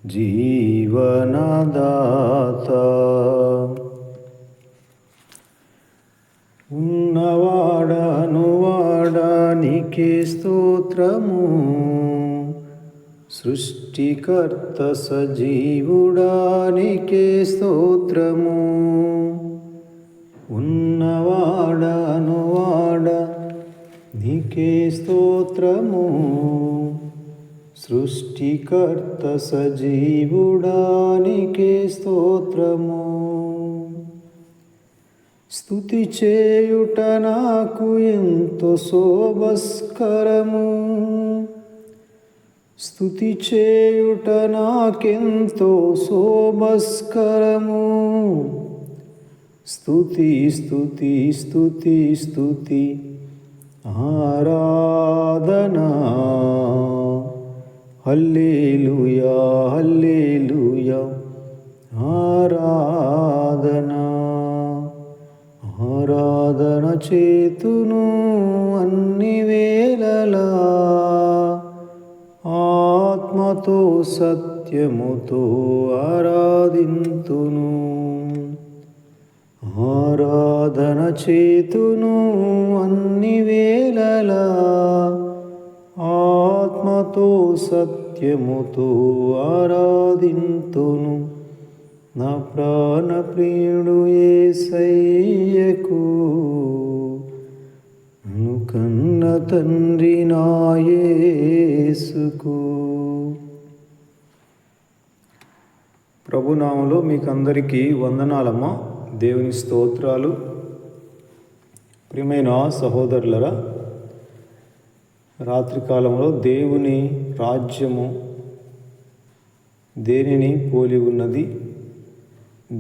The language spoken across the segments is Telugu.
జీవనదాత ఉన్నవాడనువాడా నీకే స్తోత్రము. సృష్టికర్త సజీవుడా నీకే స్తోత్రము. ఉన్నవాడనువాడా నీకే స్తోత్రము. సృష్టికర్త సజీవుడా నీకే స్తోత్రము. స్తుతి చేయుట నాకు ఎంతో శోభస్కరము. స్తుతి చేయుట నాకెంతో శోభస్కరము. స్తుతి స్తుతి స్తుతి స్తుతి ఆరాధనా. హల్లెలూయా హల్లెలూయా ఆరాధనా. ఆరాధన చేతును అన్ని వేళలా, ఆత్మతో సత్యముతో ఆరాధింతును. ఆరాధన చేతును అన్ని వేళలా, ఆత్మతో సత్యముతో ఆరాధింతును. నా ప్రాణప్రియుడు యేసయ్యకు, నన్ను కన్న తండ్రి నా యేసుకు. ప్రభునామములో మీకందరికీ వందనాలమ్మా. దేవుని స్తోత్రాలు. ప్రియమైన సహోదరులరా, రాత్రికాలంలో దేవుని రాజ్యము దేనిని పోలి ఉన్నది,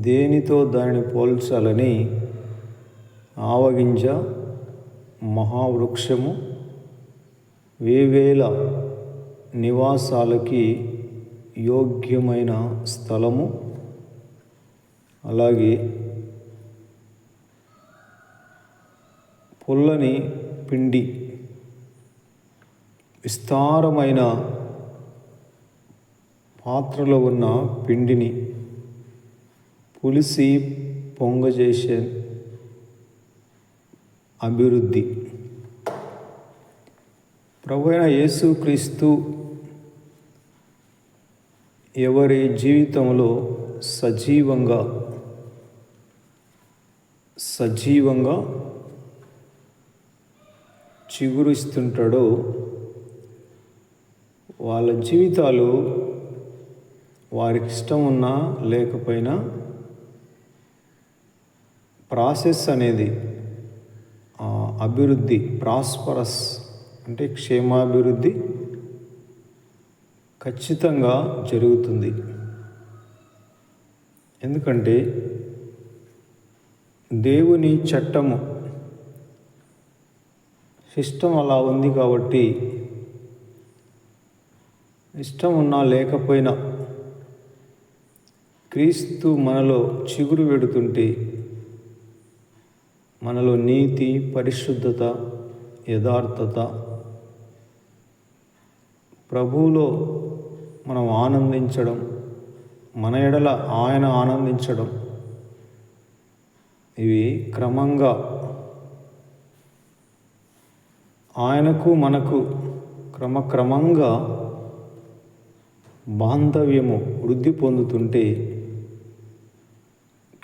దేనితో దానిని పోల్చాలని ఆవగింజ, మహావృక్షము, వేవేల నివాసాలకి యోగ్యమైన స్థలము, అలాగే పుల్లని పిండి, విస్తారమైన పాత్రలో ఉన్న పిండిని పులిసి పొంగజేసే అభివృద్ధి. ప్రభువైన యేసుక్రీస్తు ఎవరి జీవితంలో సజీవంగా చిగురిస్తుంటాడో వాళ్ళ జీవితాలు వారికి ఇష్టం ఉన్నా లేకపోయినా ప్రాసెస్ అనేది అభివృద్ధి, ప్రాస్పరస్ అంటే క్షేమాభివృద్ధి ఖచ్చితంగా జరుగుతుంది. ఎందుకంటే దేవుని చట్టము, సిస్టమ్ అలా ఉంది కాబట్టి ఇష్టం ఉన్నా లేకపోయినా క్రీస్తు మనలో చిగురు పెడుతుంటే మనలో నీతి, పరిశుద్ధత, యథార్థత, ప్రభువులో మనం ఆనందించడం, మన ఎడల ఆయన ఆనందించడం, ఇవి క్రమంగా ఆయనకు మనకు క్రమక్రమంగా బాంధవ్యము వృద్ధి పొందుతుంటే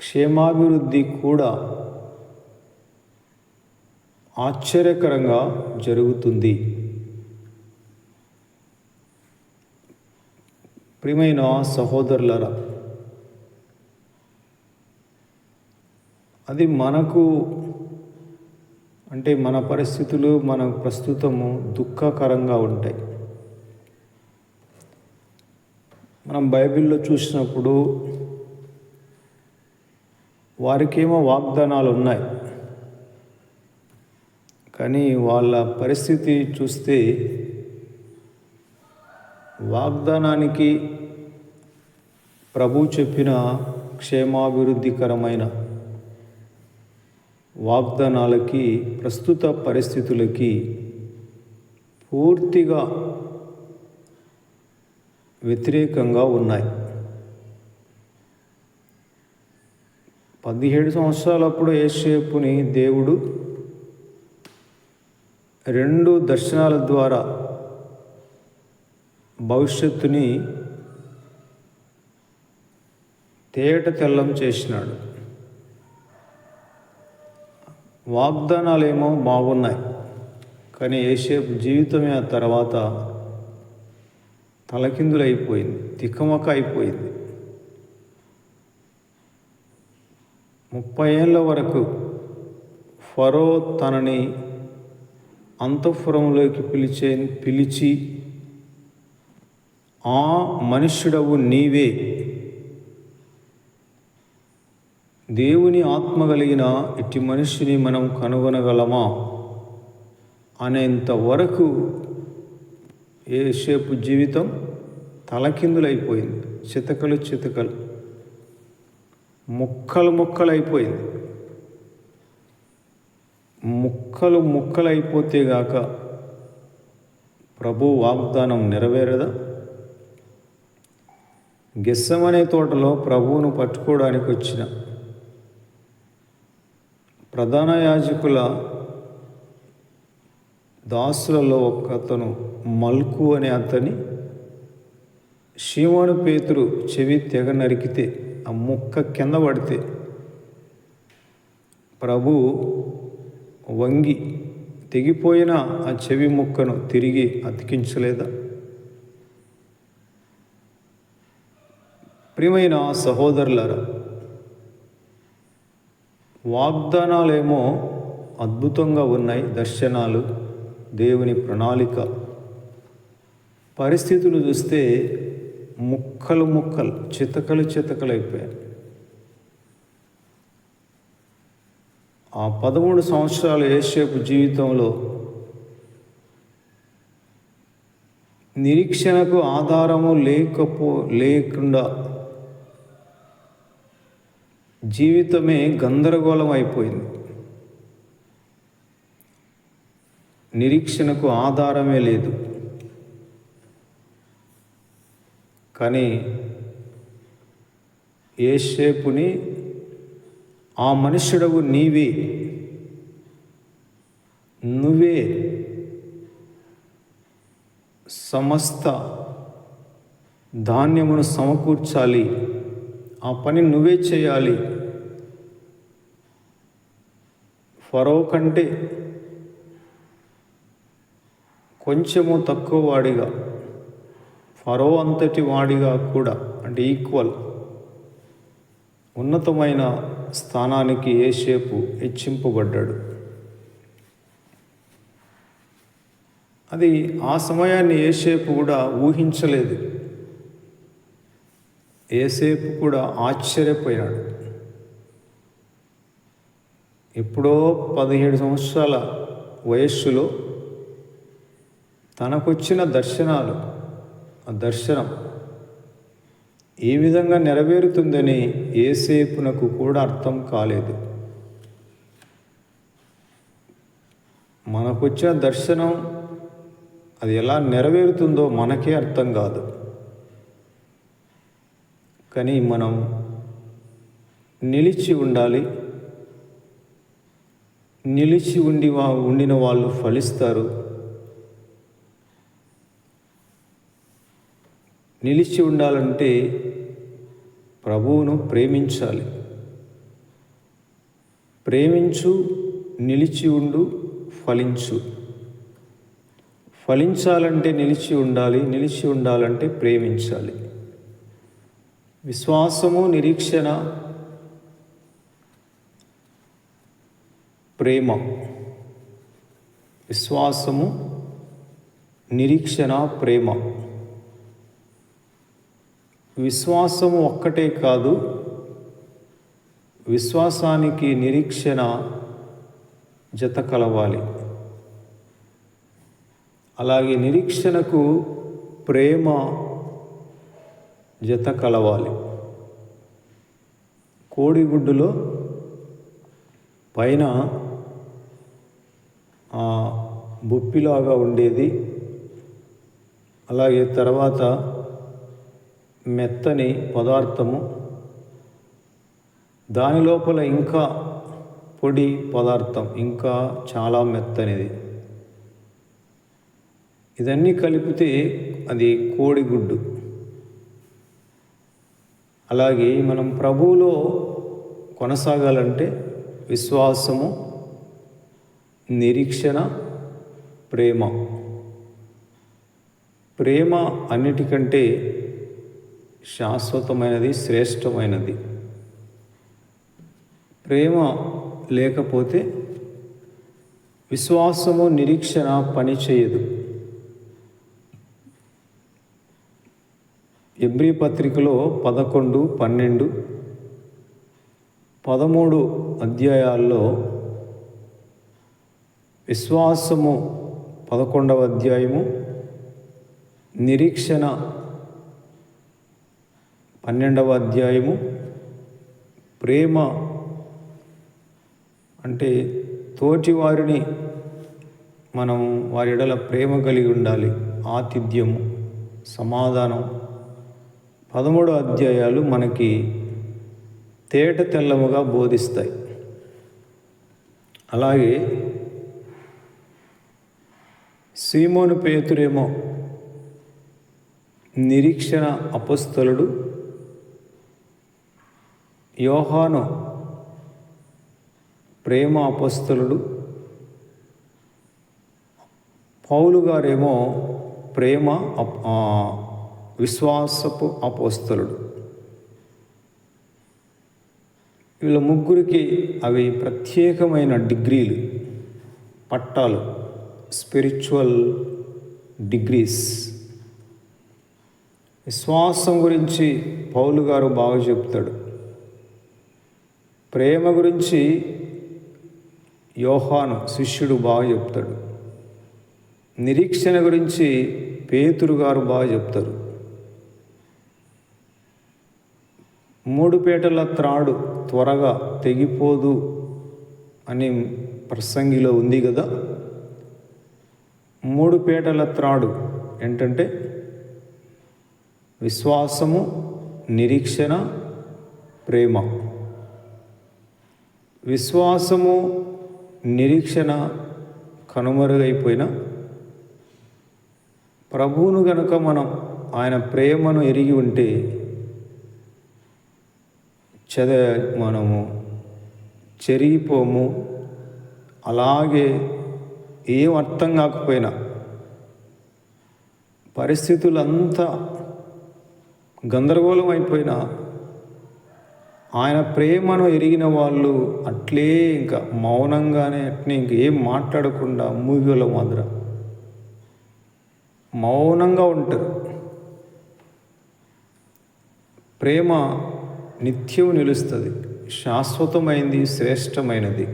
క్షేమాభివృద్ధి కూడా ఆశ్చర్యకరంగా జరుగుతుంది. ప్రియమైన సహోదరులారా, అది మనకు అంటే మన పరిస్థితులు మన ప్రస్తుతము దుఃఖకరంగా ఉంటాయి. మనం బైబిల్లో చూసినప్పుడు వారికేమో వాగ్దానాలు ఉన్నాయి, కానీ వాళ్ళ పరిస్థితి చూస్తే వాగ్దానానికి ప్రభు చెప్పిన క్షేమాభివృద్ధికరమైన వాగ్దానాలకి ప్రస్తుత పరిస్థితులకి పూర్తిగా వ్యతిరేకంగా ఉన్నాయి. 17 సంవత్సరాలప్పుడు యోసేపుని దేవుడు 2 దర్శనాల ద్వారా భవిష్యత్తుని తేట తెల్లం చేసినాడు. వాగ్దానాలేమో బాగున్నాయి, కానీ యోసేపు జీవితమే ఆ తర్వాత తలకిందులైపోయింది, తికమక అయిపోయింది. 30 ఏళ్ళ వరకు ఫరో తనని అంతఃపురంలోకి పిలిచి ఆ మనుష్యుడవు నీవే, దేవుని ఆత్మ కలిగిన ఇట్టి మనుష్యుని మనం కనుగొనగలమా అనేంత వరకు యోసేపు జీవితం తలకిందులైపోయింది. చితకలు ముక్కలైపోయింది. ముక్కలైపోతే గాక ప్రభు వాగ్దానం నెరవేరదా? గెత్సెమనే తోటలో ప్రభువును పట్టుకోవడానికి వచ్చిన ప్రధాన యాజకుల దాసులలో ఒకతను మల్కు అనే అతని సీమోను పేతురు చెవి తెగ నరికితే, ఆ ముక్క కింద పడితే ప్రభు వంగి తెగిపోయిన ఆ చెవి ముక్కను తిరిగి అతికించలేదా? ప్రియమైన సహోదరులారా, వాగ్దానాలేమో అద్భుతంగా ఉన్నాయి, దర్శనాలు, దేవుని ప్రణాళిక. పరిస్థితులు చూస్తే ముక్కలు చితకలైపోయాయి. ఆ 13 సంవత్సరాల యోసేపు జీవితంలో నిరీక్షణకు ఆధారము లేకుండా జీవితమే గందరగోళం అయిపోయింది. నిరీక్షణకు ఆధారమే లేదు. కానీ యోసేపుని ఆ మనుష్యుడవు నువ్వే సమస్త ధాన్యమును సమకూర్చాలి, ఆ పని నువ్వే చేయాలి, ఫరో కంటే కొంచెము తక్కువ వాడిగా, ఫరో అంతటి వాడిగా కూడా, అంటే ఈక్వల్ ఉన్నతమైన స్థానానికి యోసేపు హెచ్చింపబడ్డాడు. అది ఆ సమయాన్ని యోసేపు కూడా ఊహించలేదు. యోసేపు కూడా ఆశ్చర్యపోయాడు. ఎప్పుడో 17 సంవత్సరాల వయస్సులో తనకొచ్చిన ఆ దర్శనం ఏ విధంగా నెరవేరుతుందని యోసేపునకు కూడా అర్థం కాలేదు. మనకొచ్చిన దర్శనం అది ఎలా నెరవేరుతుందో మనకే అర్థం కాదు. కానీ మనం నిలిచి ఉండాలి. ఉండిన వాళ్ళు ఫలిస్తారు. నిలిచి ఉండాలంటే ప్రభువును ప్రేమించాలి. ప్రేమించు, నిలిచి ఉండు, ఫలించు. ఫలించాలంటే నిలిచి ఉండాలి, నిలిచి ఉండాలంటే ప్రేమించాలి. విశ్వాసము, నిరీక్షణ, ప్రేమ. విశ్వాసము, నిరీక్షణ, ప్రేమ. విశ్వాసము ఒక్కటే కాదు, విశ్వాసానికి నిరీక్షణ జత కలవాలి. అలాగే నిరీక్షణకు ప్రేమ జత కలవాలి. కోడిగుడ్డులో పైన బుప్పిలాగా ఉండేది, అలాగే తర్వాత మెత్తని పదార్థము, దాని లోపల ఇంకా పొడి పదార్థం, ఇంకా చాలా మెత్తనిది. ఇదన్నీ కలిపితే అది కోడిగుడ్డు. అలాగే మనం ప్రభువులో కొనసాగాలంటే విశ్వాసము, నిరీక్షణ, ప్రేమ. ప్రేమ అన్నిటికంటే శాశ్వతమైనది, శ్రేష్టమైనది. ప్రేమ లేకపోతే విశ్వాసము, నిరీక్షణ పని చేయదు. హెబ్రీ పత్రికలో 11, 12, 13 అధ్యాయాల్లో విశ్వాసము 11వ అధ్యాయము, నిరీక్షణ 12వ అధ్యాయము, ప్రేమ అంటే తోటివారిని మనం వారి ఎడల ప్రేమ కలిగి ఉండాలి, ఆతిథ్యము, సమాధానం. 13 అధ్యాయాలు మనకి తేట తెల్లముగా బోధిస్తాయి. అలాగే సీమోను పేతురేమో నిరీక్షణ అపొస్తలుడు, యోహాను ప్రేమ అపొస్తలుడు, పౌలు గారేమో ప్రేమ విశ్వాసపు అపొస్తలుడు. వీళ్ళ ముగ్గురికి అవి ప్రత్యేకమైన డిగ్రీలు, పట్టాలు, స్పిరిచువల్ డిగ్రీస్. విశ్వాసం గురించి పౌలు గారు బాగా చెప్తాడు. ప్రేమ గురించి యోహాను శిష్యుడు బాగా చెప్తాడు. నిరీక్షణ గురించి పేతురు గారు బాగా చెప్తారు. 3 పీటల త్రాడు త్వరగా తెగిపోదు అని ప్రసంగిలో ఉంది కదా. 3 పీటల త్రాడు ఏంటంటే విశ్వాసము, నిరీక్షణ, ప్రేమ. విశ్వాసము, నిరీక్షణ కనుమరుగైపోయినా ప్రభువును గనుక మనం ఆయన ప్రేమను ఎరిగి ఉంటే మనము చెరిగిపోము. అలాగే ఏం అర్థం కాకపోయినా, పరిస్థితులంతా గందరగోళం అయిపోయినా ఆయన ప్రేమను ఎరిగిన వాళ్ళు అట్లే ఇంకా మౌనంగానే అట్నే ఇంకేం మాట్లాడకుండా మూగల మాదిర మౌనంగా ఉంటారు. ప్రేమ నిత్యం నిలుస్తుంది, శాశ్వతమైంది, శ్రేష్టమైనది.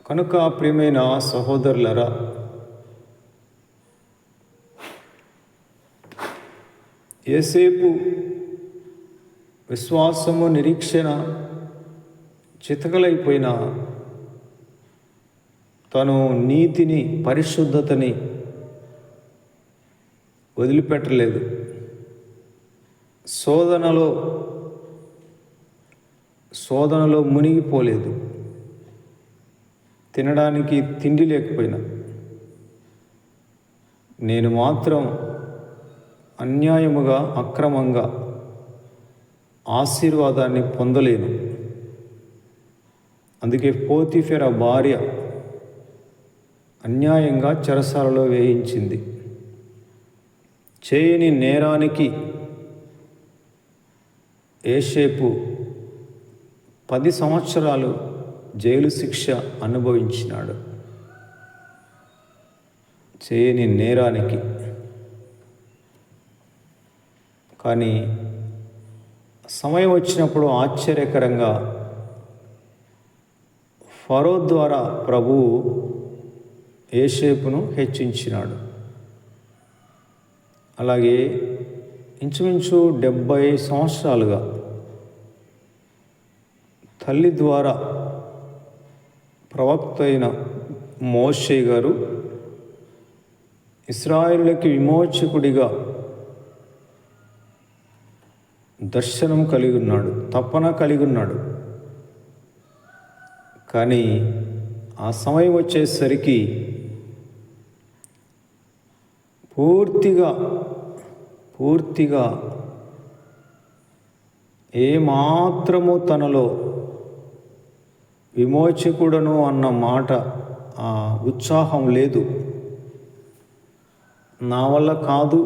కనుక ప్రియమైన సహోదరులరా, ఏసేపు విశ్వాసము, నిరీక్షణ చితకలైపోయినా తను నీతిని, పరిశుద్ధతని వదిలిపెట్టలేదు. శోధనలో మునిగిపోలేదు. తినడానికి తిండి లేకపోయినా నేను మాత్రం అన్యాయముగా, అక్రమంగా ఆశీర్వాదాన్ని పొందలేను. అందుకే పోతిఫెర భార్య అన్యాయంగా చెరసాలలో వేయించింది. చేయని నేరానికి యోసేపు 10 సంవత్సరాలు జైలు శిక్ష అనుభవించినాడు. చేయని నేరానికి. కానీ సమయం వచ్చినప్పుడు ఆశ్చర్యకరంగా ఫరో ద్వారా ప్రభువు యోసేపును హెచ్చించినాడు. అలాగే ఇంచుమించు 70 సంవత్సరాలుగా తల్లి ద్వారా ప్రవక్త అయిన మోషే గారు ఇశ్రాయేలులకి విమోచకుడిగా దర్శనం కలిగి ఉన్నాడు, తపన కలిగి ఉన్నాడు. కానీ ఆ సమయం వచ్చేసరికి పూర్తిగా ఏమాత్రము తనలో విమోచకుడను అన్న మాట ఉత్సాహం లేదు. నా వల్ల కాదు,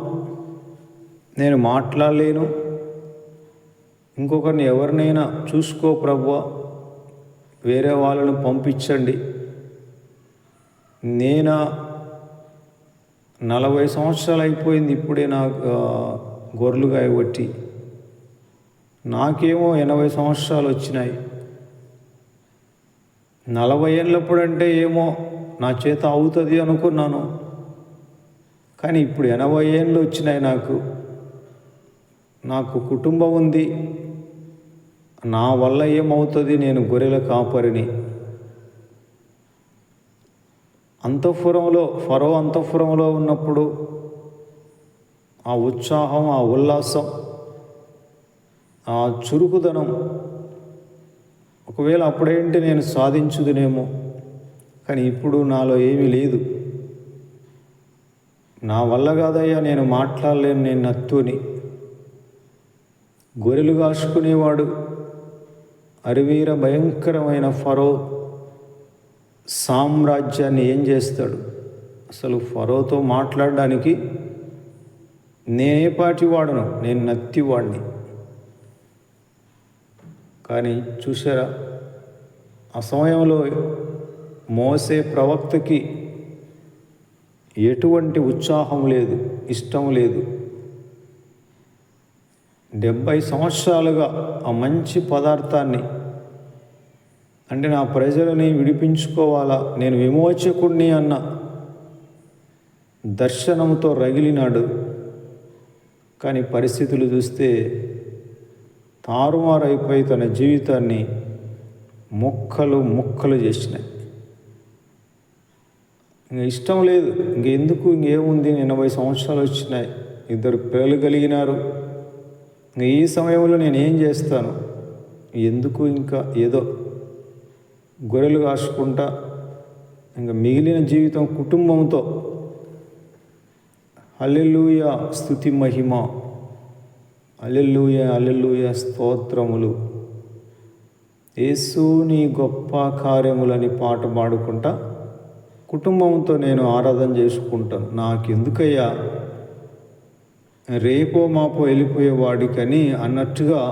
నేను మాట్లాడలేను, ఇంకొకరిని ఎవరినైనా చూసుకో ప్రభువా, వేరే వాళ్ళను పంపించండి, 40 సంవత్సరాలు అయిపోయింది ఇప్పుడే నాకు గొర్రెలు గాయబట్టి, నాకేమో 80 సంవత్సరాలు వచ్చినాయి. 40 ఏళ్ళప్పుడంటే ఏమో నా చేత అవుతుంది అనుకున్నాను, కానీ ఇప్పుడు 80 ఏళ్ళు వచ్చినాయి. నాకు కుటుంబం ఉంది, నా వల్ల ఏమవుతుంది, నేను గొర్రెల కాపరిని. ఫరో అంతఃపురంలో ఉన్నప్పుడు ఆ ఉత్సాహం, ఆ ఉల్లాసం, ఆ చురుకుదనం, ఒకవేళ అప్పుడేంటి నేను సాధించుదునేమో, కానీ ఇప్పుడు నాలో ఏమీ లేదు. నా వల్ల కాదయ్యా, నేను మాట్లాడలేను, నేను నత్తుని. గొర్రెలు కాసుకునేవాడు అరివీర భయంకరమైన ఫరో సామ్రాజ్యాన్ని ఏం చేస్తాడు? అసలు ఫరోతో మాట్లాడడానికి నేనే పాటి వాడను, నేను నత్తివాడిని. కానీ చూసారా, ఆ సమయంలో మోసే ప్రవక్తకి ఎటువంటి ఉత్సాహం లేదు, ఇష్టం లేదు. 70 సంవత్సరాలుగా ఆ మంచి పదార్థాన్ని, అంటే నా ప్రజలని విడిపించుకోవాలా, నేను విమోచకుడిని అన్న దర్శనంతో రగిలినాడు. కానీ పరిస్థితులు చూస్తే తారుమారైపోయి తన జీవితాన్ని ముక్కలు చేసినాయి. ఇంక ఇష్టం లేదు, ఇంకేముంది, 80 సంవత్సరాలు వచ్చినాయి, 2 పిల్లలు కలిగినారు. ఈ సమయంలో నేనేం చేస్తాను, ఎందుకు ఇంకా ఏదో గొర్రెలు కాసుకుంటా, ఇంకా మిగిలిన జీవితం కుటుంబంతో హల్లెలూయా స్తుతి మహిమ, హల్లెలూయా హల్లెలూయా స్తోత్రములు, యేసు నీ గొప్ప కార్యములని పాట పాడుకుంటా కుటుంబంతో నేను ఆరాధన చేసుకుంటాను. నాకెందుకయ్యా, రేపో మాపో వెళ్ళిపోయేవాడికని అన్నట్టుగా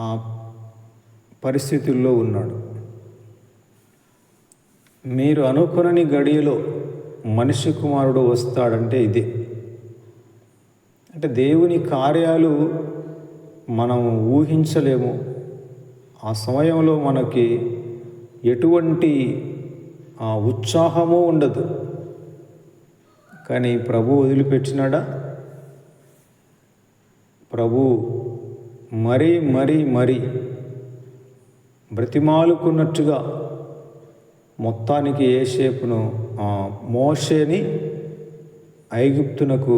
ఆ పరిస్థితుల్లో ఉన్నాడు. మీరు అనుకునని గడియలో మనిషి కుమారుడు వస్తాడంటే ఇదే. అంటే దేవుని కార్యాలు మనం ఊహించలేము. ఆ సమయంలో మనకి ఎటువంటి ఉత్సాహము ఉండదు. కానీ ప్రభు వదిలిపెట్టినాడా? ప్రభు మరీ బ్రతిమాలుకున్నట్టుగా మొత్తానికి యోసేపును, మోషేని ఐగుప్తునకు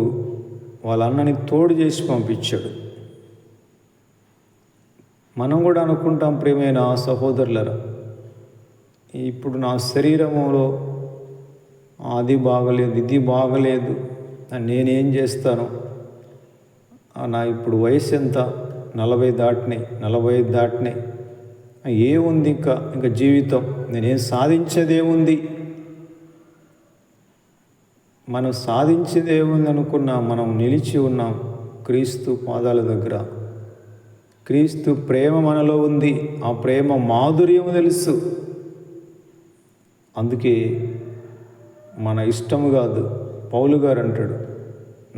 వాళ్ళ అన్నని తోడు చేసి పంపించాడు. మనం కూడా అనుకుంటాం, ప్రియమైన సహోదరులరా, ఇప్పుడు నా శరీరంలో అది బాగలేదు, ఇది బాగలేదు, నేనేం చేస్తాను, నా ఇప్పుడు వయసు ఎంత, 40 దాటినాయి, ఏముంది ఇంకా జీవితం, నేనేం సాధించేదేముంది, మనం సాధించేది ఏముంది అనుకున్నా, మనం నిలిచి ఉన్నాం క్రీస్తు పాదాల దగ్గర. క్రీస్తు ప్రేమ మనలో ఉంది, ఆ ప్రేమ మాధుర్యం తెలుసు. అందుకే మన ఇష్టము కాదు, పౌలు గారు అంటాడు,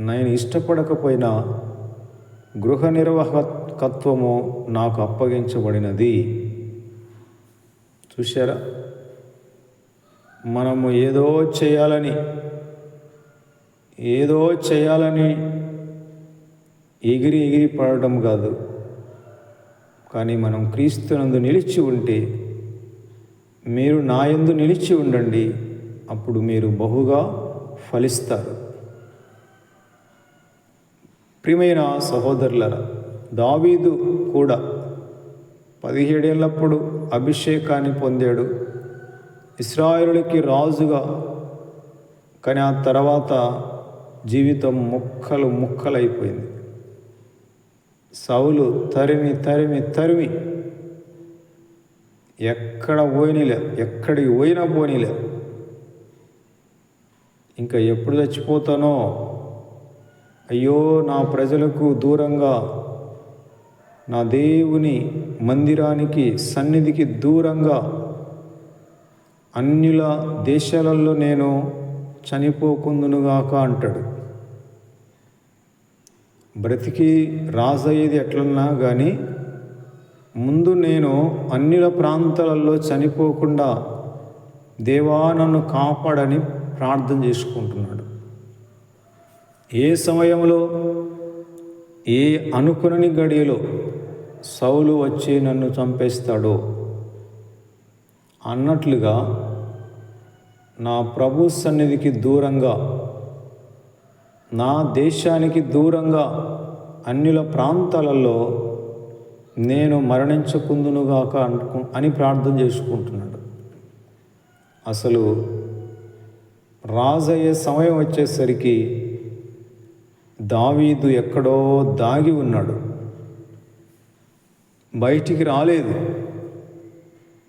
నేను ఇష్టపడకపోయినా గృహ నిర్వాహకత్వము నాకు అప్పగించబడినది. చూశారా, మనము ఏదో చేయాలని ఎగిరి పడడం కాదు, కానీ మనం క్రీస్తునందు నిలిచి ఉంటే, మీరు నా యందు నిలిచి ఉండండి, అప్పుడు మీరు బహుగా ఫలిస్తారు. ప్రియమైన సహోదరులారా, దావీదు కూడా 17 ఏళ్ళప్పుడు అభిషేకాన్ని పొందాడు, ఇశ్రాయేలుకి రాజుగా. కానీ ఆ తర్వాత జీవితం ముక్కలైపోయింది. సౌలు తరిమి తరిమి తరిమి ఎక్కడికి పోయినా పోనీలే. ఇంకా ఎప్పుడు చచ్చిపోతానో, అయ్యో నా ప్రజలకు దూరంగా, నా దేవుని మందిరానికి సన్నిధికి దూరంగా అన్యుల దేశాలలో నేను చనిపోకుందునుగాక అంటాడు. బ్రతికి రాజయ్యేది ఎట్లన్నా కానీ ముందు నేను అన్యుల ప్రాంతాలలో చనిపోకుండా దేవా నన్ను కాపాడని ప్రార్థన చేసుకుంటున్నాడు. ఏ సమయంలో, ఏ అనుకునని గడియలో సౌలు వచ్చి నన్ను చంపేస్తాడో అన్నట్లుగా నా ప్రభు సన్నిధికి దూరంగా, నా దేశానికి దూరంగా అన్యుల ప్రాంతాలలో నేను మరణించకుందునుగాక అని ప్రార్థన చేసుకుంటున్నాడు. అసలు రాజయ్యే సమయం వచ్చేసరికి దావీదు ఎక్కడో దాగి ఉన్నాడు, బయటికి రాలేదు,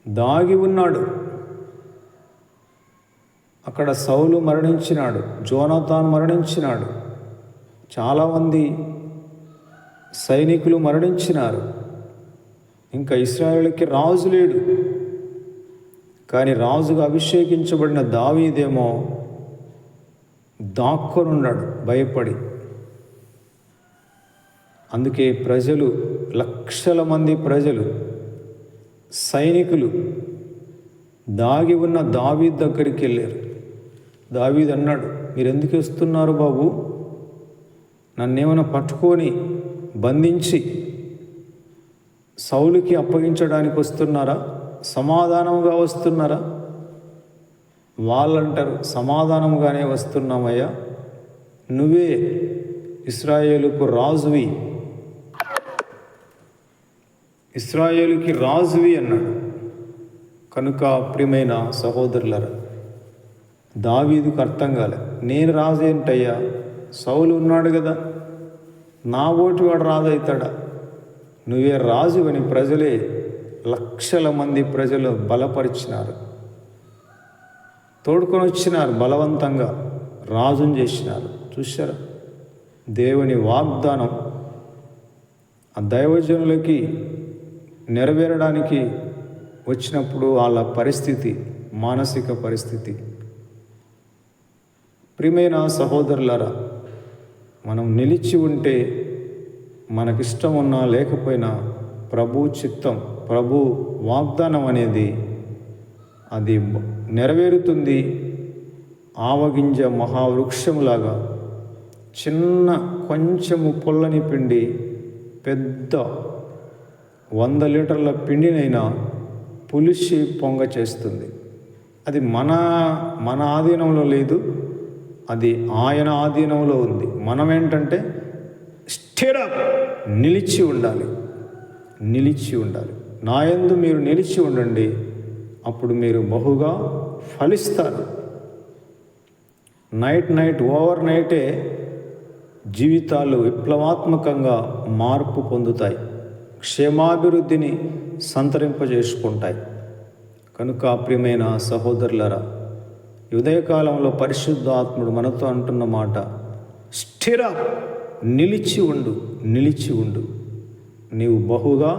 దాగి ఉన్నాడు. అక్కడ సౌలు మరణించినాడు, జోనాతాన్ మరణించినాడు, చాలామంది సైనికులు మరణించినారు. ఇంకా ఇశ్రాయేలుకి రాజు లేడు. కానీ రాజుగా అభిషేకించబడిన దావీదేమో దాక్కొనున్నాడు భయపడి. అందుకే ప్రజలు, లక్షల మంది ప్రజలు, సైనికులు దాగి ఉన్న దావీదు దగ్గరికి వెళ్ళారు. దావీదు అన్నాడు, మీరు ఎందుకు వస్తున్నారు బాబు? నన్నేమైనా పట్టుకొని బంధించి సౌలుకి అప్పగించడానికి వస్తున్నారా? సమాధానంగా వస్తున్నారా? వాళ్ళంటారు, సమాధానంగానే వస్తున్నామయ్యా, నువ్వే ఇశ్రాయేలుకు రాజువి, ఇశ్రాయేలుకి రాజువి అన్నాడు. కనుక ప్రియమైన సహోదరులారా, దావీదుకు అర్థం కాలే, నేను రాజు ఏంటయ్యా, సౌలు ఉన్నాడు కదా, నా ఓటు వాడు రాజు అవుతాడా? నువ్వే రాజు అని ప్రజలే, లక్షల మంది ప్రజలు బలపరిచినారు, తోడుకొని వచ్చినారు, బలవంతంగా రాజుని చేసినారు. చూశారా? దేవుని వాగ్దానం ఆ దైవజనులకి నెరవేరడానికి వచ్చినప్పుడు వాళ్ళ పరిస్థితి, మానసిక పరిస్థితి. ప్రియమైన సహోదరులారా, మనం నిలిచి ఉంటే, మనకిష్టం ఉన్నా లేకపోయినా ప్రభు చిత్తం, ప్రభు వాగ్దానం అనేది అది నెరవేరుతుంది. ఆవగింజ మహావృక్షంలాగా చిన్న కొంచెము పొల్లని పిండి పెద్ద 100 లీటర్ల పిండినైనా పులిసి పొంగ చేస్తుంది. అది మన ఆధీనంలో లేదు, అది ఆయన ఆధీనంలో ఉంది. మనం ఏంటంటే స్టిరప్, నిలిచి ఉండాలి, నిలిచి ఉండాలి. నా యందు మీరు నిలిచి ఉండండి, అప్పుడు మీరు బహుగా ఫలిస్తారు. ఓవర్ నైటే జీవితాలు విప్లవాత్మకంగా మార్పు పొందుతాయి, క్షేమాభివృద్ధిని సంతరింపజేసుకుంటాయి. కనుక ప్రియమైన సహోదరులారా, ఉదయకాలంలో పరిశుద్ధాత్ముడు మనతో అంటున్న మాట, స్టిరప్, నిలిచి ఉండు, నిలిచి ఉండు, నీవు బహుగా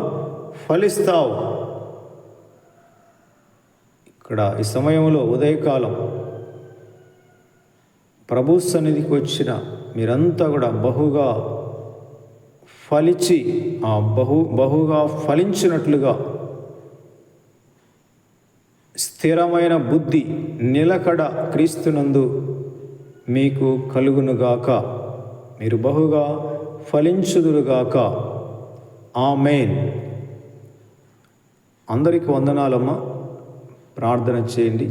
ఫలిస్తావు. ఇక్కడ ఈ సమయంలో ఉదయకాలం ప్రభు సన్నిధికి వచ్చిన మీరంతా కూడా బహుగా ఫలించి, ఆ బహుగా ఫలించినట్లుగా స్థిరమైన బుద్ధి, నిలకడ క్రీస్తునందు మీకు కలుగునుగాక, మీరు బహుగా ఫలించుదురుగాక. ఆమేన్. అందరికీ వందనాలమ్మా. ప్రార్థన చేయండి.